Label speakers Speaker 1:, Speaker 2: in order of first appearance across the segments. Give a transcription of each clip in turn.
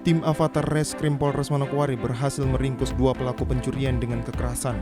Speaker 1: Tim Avatar Reskrim Polres Manokwari berhasil meringkus 2 pelaku pencurian dengan kekerasan.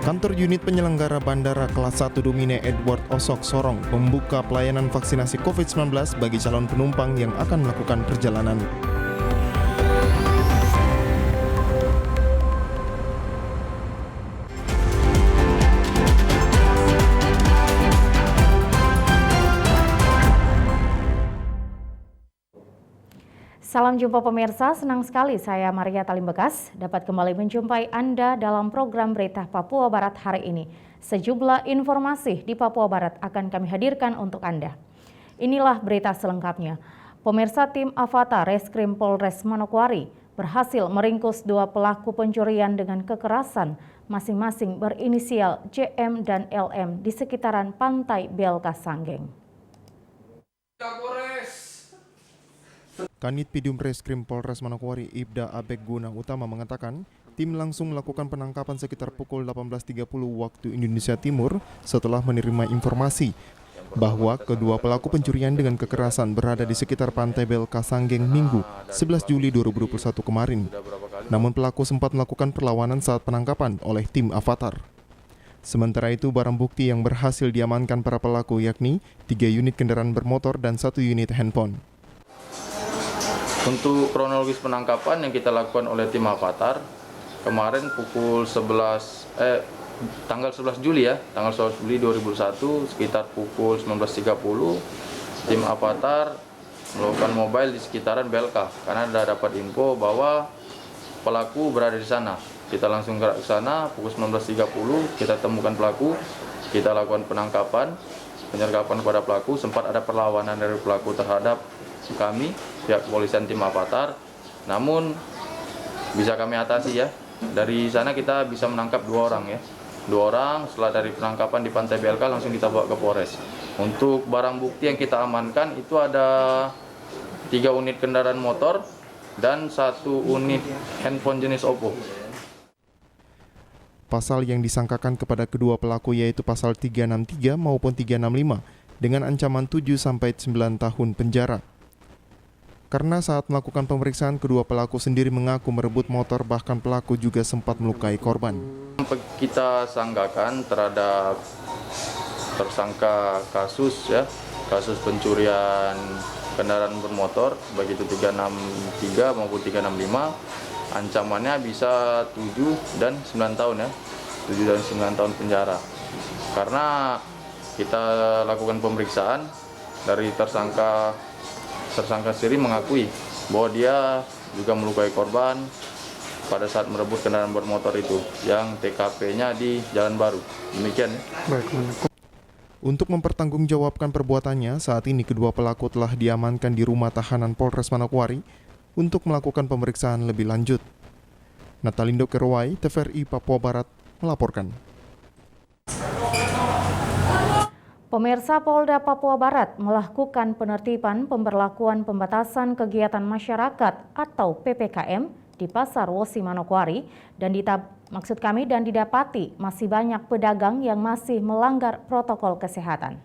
Speaker 1: Kantor unit penyelenggara Bandara Kelas 1 Domine Edward Osok Sorong membuka pelayanan vaksinasi COVID-19 bagi calon penumpang yang akan melakukan perjalanan.
Speaker 2: Salam jumpa pemirsa, senang sekali saya Maria Talim Bekas dapat kembali menjumpai Anda dalam program Berita Papua Barat hari ini. Sejumlah informasi di Papua Barat akan kami hadirkan untuk Anda. Inilah berita selengkapnya. Pemirsa, tim Avatar Reskrim Polres Manokwari berhasil meringkus 2 pelaku pencurian dengan kekerasan masing-masing berinisial JM dan LM di sekitaran Pantai Belka Sanggeng.
Speaker 1: Kanit Pidum Reskrim Polres Manokwari Ibda Abek Guna Utama mengatakan, tim langsung melakukan penangkapan sekitar pukul 18.30 waktu Indonesia Timur setelah menerima informasi bahwa kedua pelaku pencurian dengan kekerasan berada di sekitar Pantai Belka Sanggeng Minggu 11 Juli 2021 kemarin. Namun pelaku sempat melakukan perlawanan saat penangkapan oleh tim Avatar. Sementara itu barang bukti yang berhasil diamankan para pelaku yakni 3 unit kendaraan bermotor dan 1 unit handphone.
Speaker 3: Untuk kronologis penangkapan yang kita lakukan oleh tim Avatar, kemarin tanggal 11 Juli ya, tanggal 11 Juli 2001 sekitar pukul 19.30, tim Avatar melakukan mobile di sekitaran Belka karena ada dapat info bahwa pelaku berada di sana. Kita langsung gerak ke sana pukul 19.30, kita temukan pelaku, kita lakukan penangkapan, penyergapan kepada pelaku, sempat ada perlawanan dari pelaku terhadap kami, pihak kepolisian tim Avatar, namun bisa kami atasi ya. Dari sana kita bisa menangkap 2 orang ya. 2 orang setelah dari penangkapan di Pantai BLK langsung kita bawa ke Polres. Untuk barang bukti yang kita amankan itu ada 3 unit kendaraan motor dan 1 unit handphone jenis Oppo.
Speaker 1: Pasal yang disangkakan kepada kedua pelaku yaitu pasal 363 maupun 365 dengan ancaman 7-9 tahun penjara. Karena saat melakukan pemeriksaan, kedua pelaku sendiri mengaku merebut motor, bahkan pelaku juga sempat melukai korban.
Speaker 3: Kita sangkakan terhadap tersangka kasus pencurian kendaraan bermotor, baik itu 363 maupun 365, ancamannya bisa 7 dan 9 tahun ya, 7 dan 9 tahun penjara. Karena kita lakukan pemeriksaan dari tersangka sendiri mengakui bahwa dia juga melukai korban pada saat merebut kendaraan bermotor itu yang TKP-nya di Jalan Baru. Demikian.
Speaker 1: Untuk mempertanggungjawabkan perbuatannya, saat ini kedua pelaku telah diamankan di rumah tahanan Polres Manokwari untuk melakukan pemeriksaan lebih lanjut. Natalindo Kerwai, TVRI Papua Barat melaporkan.
Speaker 2: Pemirsa, Polda Papua Barat melakukan penertiban pemberlakuan pembatasan kegiatan masyarakat atau PPKM di Pasar Wosi Manokwari dan didapati masih banyak pedagang yang masih melanggar protokol kesehatan.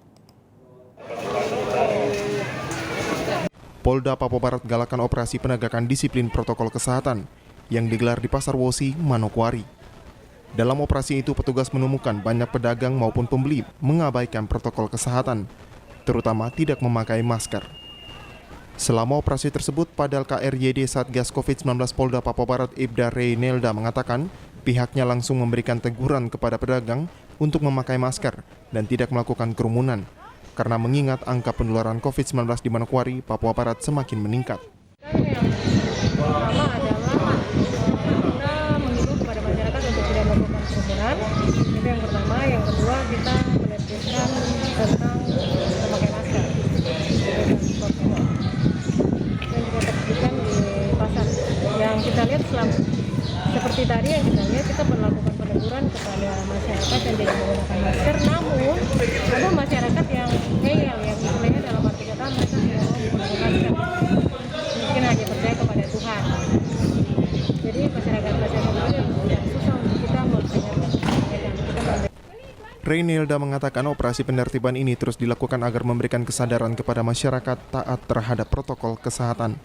Speaker 1: Polda Papua Barat galakan operasi penegakan disiplin protokol kesehatan yang digelar di Pasar Wosi Manokwari. Dalam operasi itu, petugas menemukan banyak pedagang maupun pembeli mengabaikan protokol kesehatan, terutama tidak memakai masker. Selama operasi tersebut, Padal KRYD Satgas COVID-19 Polda Papua Barat Ibda Reynelda mengatakan pihaknya langsung memberikan teguran kepada pedagang untuk memakai masker dan tidak melakukan kerumunan, karena mengingat angka penularan COVID-19 di Manokwari, Papua Barat semakin meningkat.
Speaker 4: Itu yang pertama. Yang kedua, kita menertibkan tentang memakai masker dan juga tertibkan di pasar. Yang kita lihat seperti tadi yang kita lihat, kita melakukan peneguran kepada masyarakat yang tidak menggunakan masker. Namun ada masyarakat yang ngeyel, yang istilahnya dalam arti kata mereka tidak mau menggunakan masker. Mungkin hanya percaya kepada Tuhan. Jadi masyarakat itu yang susah untuk kita mempercayai.
Speaker 1: Reynilda mengatakan operasi penertiban ini terus dilakukan agar memberikan kesadaran kepada masyarakat taat terhadap protokol kesehatan.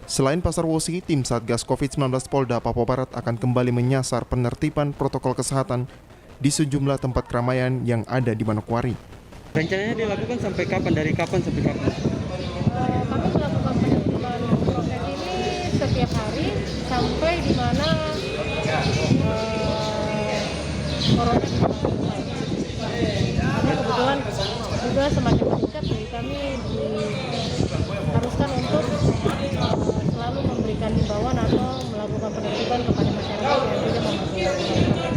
Speaker 1: Selain Pasar Wosi, tim Satgas COVID-19 Polda Papua Barat akan kembali menyasar penertiban protokol kesehatan di sejumlah tempat keramaian yang ada di Manokwari.
Speaker 5: Rencananya dilakukan sampai kapan? Dari kapan sampai kapan?
Speaker 4: Kami melakukan penertiban proses ini setiap hari sampai di mana corona dilakukan. Karena kebetulan juga semakin meningkat, jadi kami diharuskan untuk selalu memberikan himbauan atau melakukan penertiban kepada masyarakat yang tidak mematuhi protokol.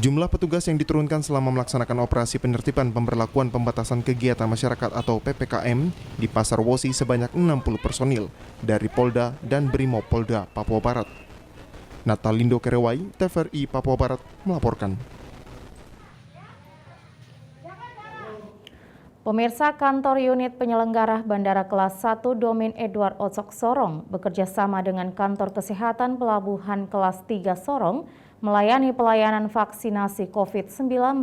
Speaker 1: Jumlah petugas yang diturunkan selama melaksanakan operasi penertiban pemberlakuan pembatasan kegiatan masyarakat atau PPKM di Pasar Wosi sebanyak 60 personil dari Polda dan Brimob Polda Papua Barat. Natalindo Kerewai, TVRI Papua Barat melaporkan.
Speaker 2: Pemirsa, kantor unit penyelenggara Bandara Kelas 1 Domin Edward Osok Sorong bekerja sama dengan kantor kesehatan Pelabuhan Kelas 3 Sorong melayani pelayanan vaksinasi COVID-19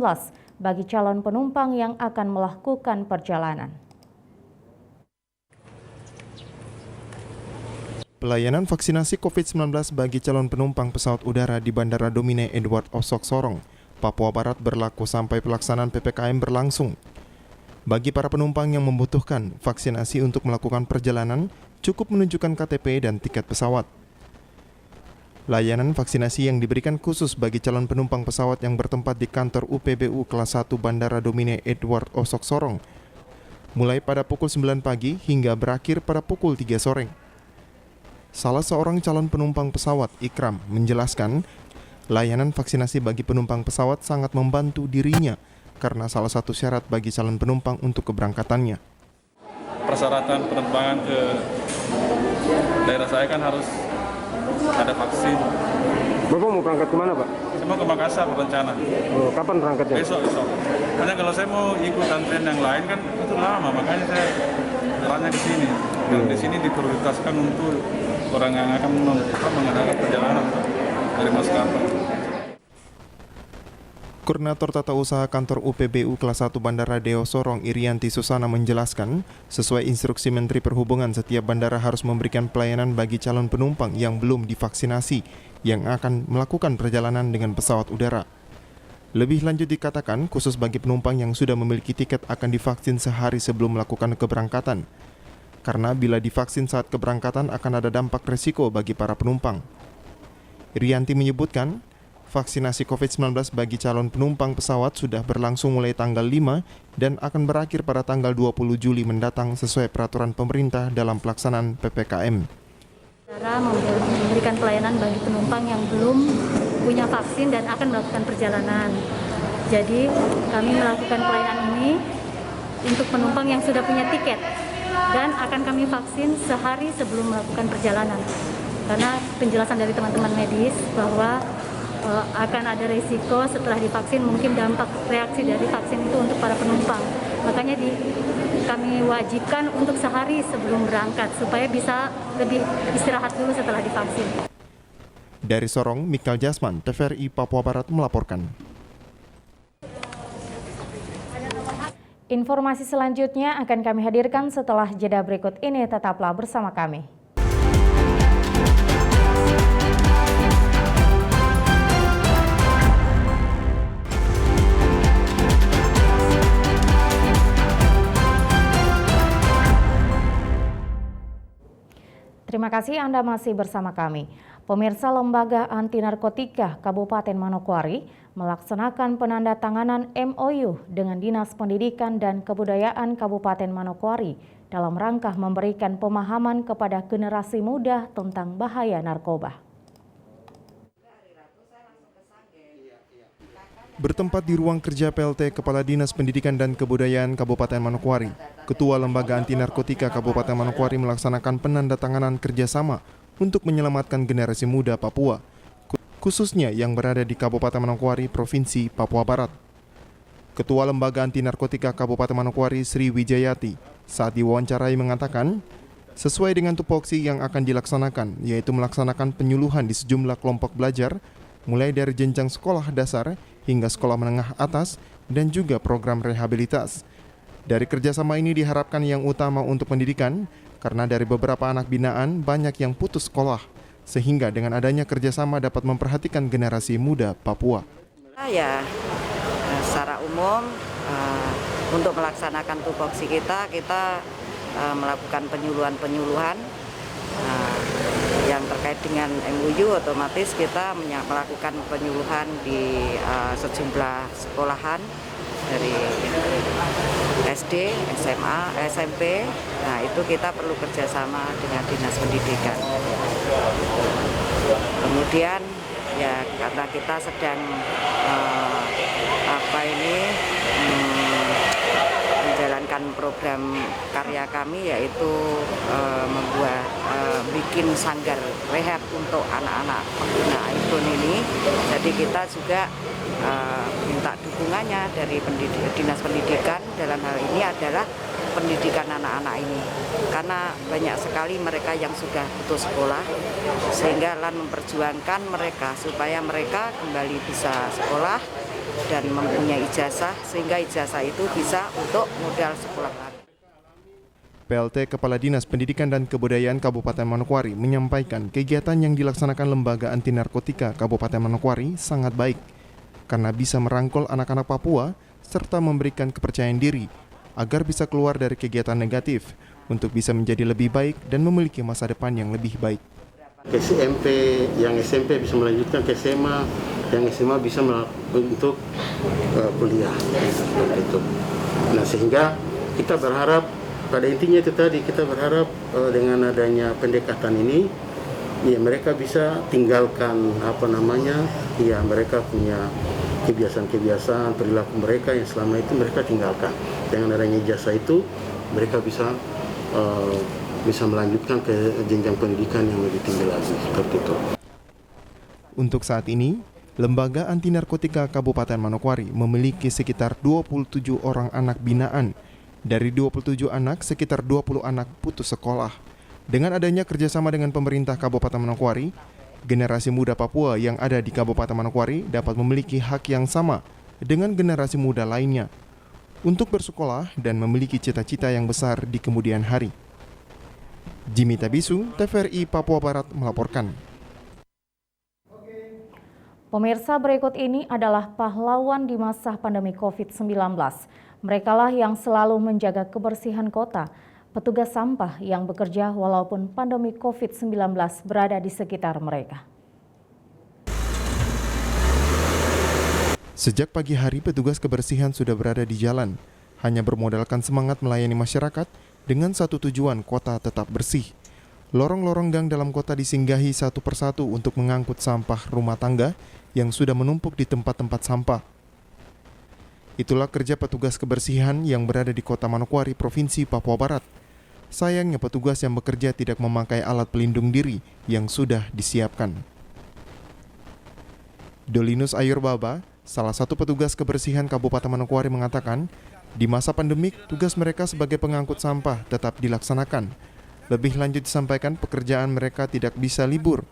Speaker 2: bagi calon penumpang yang akan melakukan perjalanan.
Speaker 1: Pelayanan vaksinasi COVID-19 bagi calon penumpang pesawat udara di Bandara Domin Edward Osok Sorong, Papua Barat berlaku sampai pelaksanaan PPKM berlangsung. Bagi para penumpang yang membutuhkan vaksinasi untuk melakukan perjalanan, cukup menunjukkan KTP dan tiket pesawat. Layanan vaksinasi yang diberikan khusus bagi calon penumpang pesawat yang bertempat di kantor UPBU Kelas 1 Bandara Domin Edward Osok Sorong, mulai pada pukul 9 pagi hingga berakhir pada pukul 3 sore. Salah seorang calon penumpang pesawat, Ikram, menjelaskan layanan vaksinasi bagi penumpang pesawat sangat membantu dirinya karena salah satu syarat bagi calon penumpang untuk keberangkatannya.
Speaker 6: Persyaratan penerbangan ke daerah saya kan harus ada vaksin.
Speaker 5: Bapak mau berangkat kemana, Pak?
Speaker 6: Saya mau ke Makassar berencana.
Speaker 5: Oh, kapan berangkatnya?
Speaker 6: Besok. Karena kalau saya mau ikut antrian yang lain kan itu lama, makanya saya jalannya ke sini. Dan di sini diprioritaskan untuk orang yang akan mengadakan perjalanan dari maskapai.
Speaker 1: Koordinator Tata Usaha Kantor UPBU Kelas 1 Bandara Deo Sorong, Irianti Susana menjelaskan, sesuai instruksi Menteri Perhubungan, setiap bandara harus memberikan pelayanan bagi calon penumpang yang belum divaksinasi yang akan melakukan perjalanan dengan pesawat udara. Lebih lanjut dikatakan, khusus bagi penumpang yang sudah memiliki tiket akan divaksin sehari sebelum melakukan keberangkatan. Karena bila divaksin saat keberangkatan akan ada dampak resiko bagi para penumpang. Irianti menyebutkan, vaksinasi COVID-19 bagi calon penumpang pesawat sudah berlangsung mulai tanggal 5 dan akan berakhir pada tanggal 20 Juli mendatang sesuai peraturan pemerintah dalam pelaksanaan PPKM.
Speaker 7: Cara memberikan pelayanan bagi penumpang yang belum punya vaksin dan akan melakukan perjalanan. Jadi kami melakukan pelayanan ini untuk penumpang yang sudah punya tiket dan akan kami vaksin sehari sebelum melakukan perjalanan. Karena penjelasan dari teman-teman medis bahwa akan ada risiko setelah divaksin, mungkin dampak reaksi dari vaksin itu untuk para penumpang. Makanya kami wajibkan untuk sehari sebelum berangkat supaya bisa lebih istirahat dulu setelah divaksin.
Speaker 1: Dari Sorong, Mikal Jasman, TVRI Papua Barat melaporkan.
Speaker 2: Informasi selanjutnya akan kami hadirkan setelah jeda berikut ini. Tetaplah bersama kami. Terima kasih Anda masih bersama kami. Pemirsa, Lembaga Anti Narkotika Kabupaten Manokwari melaksanakan penandatanganan MOU dengan Dinas Pendidikan dan Kebudayaan Kabupaten Manokwari dalam rangka memberikan pemahaman kepada generasi muda tentang bahaya narkoba.
Speaker 1: Bertempat di ruang kerja PLT Kepala Dinas Pendidikan dan Kebudayaan Kabupaten Manokwari, Ketua Lembaga Anti Narkotika Kabupaten Manokwari melaksanakan penandatanganan kerjasama untuk menyelamatkan generasi muda Papua, khususnya yang berada di Kabupaten Manokwari, Provinsi Papua Barat. Ketua Lembaga Anti Narkotika Kabupaten Manokwari, Sri Wijayati, saat diwawancarai mengatakan, sesuai dengan tupoksi yang akan dilaksanakan, yaitu melaksanakan penyuluhan di sejumlah kelompok belajar, mulai dari jenjang sekolah dasar hingga sekolah menengah atas, dan juga program rehabilitas. Dari kerjasama ini diharapkan yang utama untuk pendidikan, karena dari beberapa anak binaan banyak yang putus sekolah, sehingga dengan adanya kerjasama dapat memperhatikan generasi muda Papua.
Speaker 8: Ya, secara umum untuk melaksanakan tupoksi kita melakukan penyuluhan yang terkait dengan MUU. Otomatis kita melakukan penyuluhan di sejumlah sekolahan dari SD, SMA, SMP. Nah, itu kita perlu kerjasama dengan Dinas Pendidikan. Kemudian ya karena kita sedang menjalankan program karya kami, yaitu bikin sanggar rehab untuk anak-anak pengguna iPhone ini. Jadi kita juga minta dukungannya dari Dinas Pendidikan dalam hal ini adalah pendidikan anak-anak ini, karena banyak sekali mereka yang sudah putus sekolah, sehingga LAN memperjuangkan mereka supaya mereka kembali bisa sekolah dan mempunyai ijazah, sehingga ijazah itu bisa untuk modal sekolah lagi.
Speaker 1: PLT Kepala Dinas Pendidikan dan Kebudayaan Kabupaten Manokwari menyampaikan kegiatan yang dilaksanakan Lembaga Anti Narkotika Kabupaten Manokwari sangat baik, karena bisa merangkul anak-anak Papua serta memberikan kepercayaan diri agar bisa keluar dari kegiatan negatif untuk bisa menjadi lebih baik dan memiliki masa depan yang lebih baik.
Speaker 9: SMP, yang SMP bisa melanjutkan ke SMA, yang SMA bisa untuk kuliah. Itu. Nah, sehingga kita berharap, pada intinya itu tadi, kita berharap dengan adanya pendekatan ini, ya mereka bisa tinggalkan ya mereka punya kebiasaan-kebiasaan, perilaku mereka yang selama itu mereka tinggalkan. Dengan adanya jasa itu, mereka bisa melanjutkan ke jenjang pendidikan yang lebih tinggi lagi, seperti itu.
Speaker 1: Untuk saat ini, Lembaga Anti Narkotika Kabupaten Manokwari memiliki sekitar 27 orang anak binaan. Dari 27 anak, sekitar 20 anak putus sekolah. Dengan adanya kerjasama dengan pemerintah Kabupaten Manokwari, generasi muda Papua yang ada di Kabupaten Manokwari dapat memiliki hak yang sama dengan generasi muda lainnya untuk bersekolah dan memiliki cita-cita yang besar di kemudian hari. Jimmy Tabisu, TVRI Papua Barat melaporkan.
Speaker 2: Pemirsa, berikut ini adalah pahlawan di masa pandemi COVID-19. Merekalah yang selalu menjaga kebersihan kota, petugas sampah yang bekerja walaupun pandemi COVID-19 berada di sekitar mereka.
Speaker 1: Sejak pagi hari, petugas kebersihan sudah berada di jalan, hanya bermodalkan semangat melayani masyarakat dengan satu tujuan, kota tetap bersih. Lorong-lorong gang dalam kota disinggahi satu persatu untuk mengangkut sampah rumah tangga yang sudah menumpuk di tempat-tempat sampah. Itulah kerja petugas kebersihan yang berada di Kota Manokwari, Provinsi Papua Barat. Sayangnya petugas yang bekerja tidak memakai alat pelindung diri yang sudah disiapkan. Dolinus Ayurbaba, salah satu petugas kebersihan Kabupaten Manokwari mengatakan, di masa pandemik, tugas mereka sebagai pengangkut sampah tetap dilaksanakan. Lebih lanjut disampaikan, pekerjaan mereka tidak bisa libur.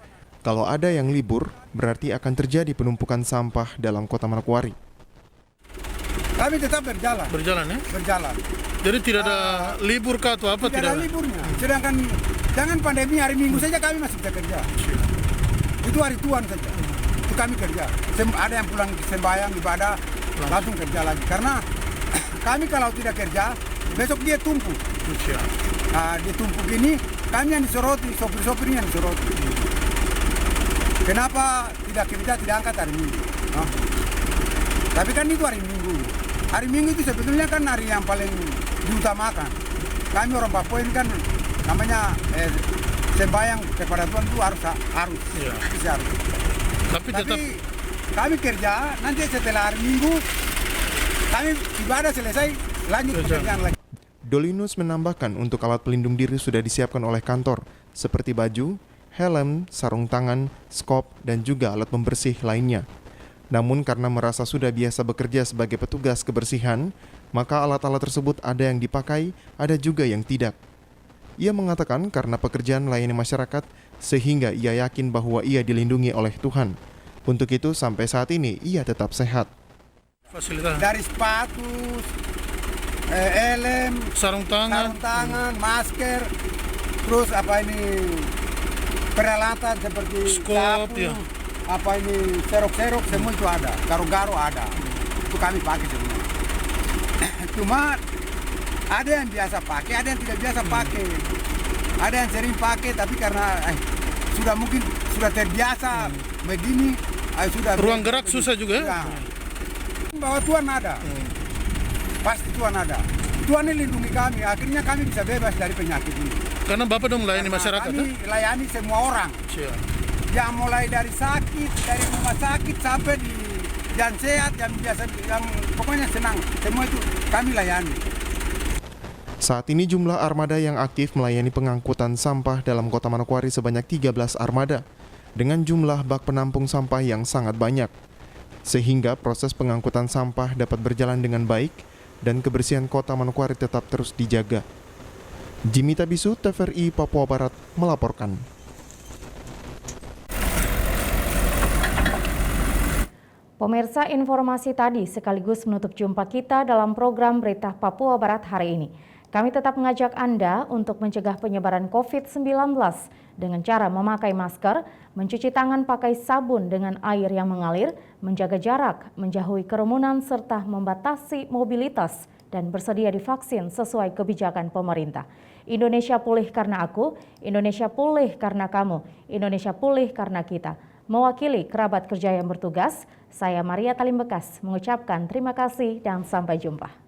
Speaker 1: Kalau ada yang libur, berarti akan terjadi penumpukan sampah dalam Kota Manokwari.
Speaker 10: Kami tetap berjalan. Berjalan ya? Berjalan. Jadi tidak ada libur kah atau apa? Tidak ada liburnya. Sedangkan jangan pandemi, hari Minggu saja kami masih bisa kerja. Itu hari Tuhan saja. Itu kami kerja. Ada yang pulang sembahyang, ibadah, langsung kerja lagi. Karena kami kalau tidak kerja, besok dia tumpuk. Nah, dia tumpuk ini, kami yang disoroti, sopir-sopirnya yang disoroti. Kenapa tidak kerja, tidak angkat hari Minggu? Nah, tapi kan itu hari Minggu. Hari Minggu itu sebetulnya kan hari yang paling diutamakan. Kami orang Papua ini kan namanya sembahyang kepada Tuhan itu harus. Iya. Harus. Tapi kami kerja, nanti setelah hari Minggu kami ibadah selesai, lanjut pekerjaan lagi.
Speaker 1: Dolinus menambahkan untuk alat pelindung diri sudah disiapkan oleh kantor, seperti baju, helm, sarung tangan, skop, dan juga alat pembersih lainnya. Namun karena merasa sudah biasa bekerja sebagai petugas kebersihan, maka alat-alat tersebut ada yang dipakai, ada juga yang tidak. Ia mengatakan karena pekerjaan melayani masyarakat, sehingga ia yakin bahwa ia dilindungi oleh Tuhan. Untuk itu sampai saat ini ia tetap sehat.
Speaker 11: Fasilitas.
Speaker 10: Dari sepatu, helm,
Speaker 11: Sarung tangan,
Speaker 10: masker, terus peralatan seperti
Speaker 11: skop,
Speaker 10: sapu,
Speaker 11: ya.
Speaker 10: serok-serok, semua itu ada. Garo-garo ada. Itu kami pakai semua. Cuma ada yang biasa pakai, ada yang tidak biasa pakai. Ada yang sering pakai, tapi karena sudah terbiasa begini, sudah.
Speaker 11: Ruang gerak susah juga.
Speaker 10: Ya. Bahwa Tuhan ada, pasti Tuhan ada. Tuhan ini lindungi kami, akhirnya kami bisa bebas dari penyakit ini.
Speaker 11: Karena Bapak dong melayani masyarakat.
Speaker 10: Kami layani semua orang.
Speaker 11: Siap.
Speaker 10: Yang mulai dari sakit, dari rumah sakit sampai yang sehat, yang biasa, yang pokoknya senang. Semua itu kami layani.
Speaker 1: Saat ini jumlah armada yang aktif melayani pengangkutan sampah dalam Kota Manokwari sebanyak 13 armada dengan jumlah bak penampung sampah yang sangat banyak. Sehingga proses pengangkutan sampah dapat berjalan dengan baik dan kebersihan Kota Manokwari tetap terus dijaga. Jimmy Tabisu, TVRI Papua Barat melaporkan.
Speaker 2: Pemirsa, informasi tadi sekaligus menutup jumpa kita dalam program Berita Papua Barat hari ini. Kami tetap mengajak Anda untuk mencegah penyebaran COVID-19 dengan cara memakai masker, mencuci tangan pakai sabun dengan air yang mengalir, menjaga jarak, menjauhi kerumunan, serta membatasi mobilitas dan bersedia divaksin sesuai kebijakan pemerintah. Indonesia pulih karena aku, Indonesia pulih karena kamu, Indonesia pulih karena kita. Mewakili kerabat kerja yang bertugas, saya Maria Talimbekas mengucapkan terima kasih dan sampai jumpa.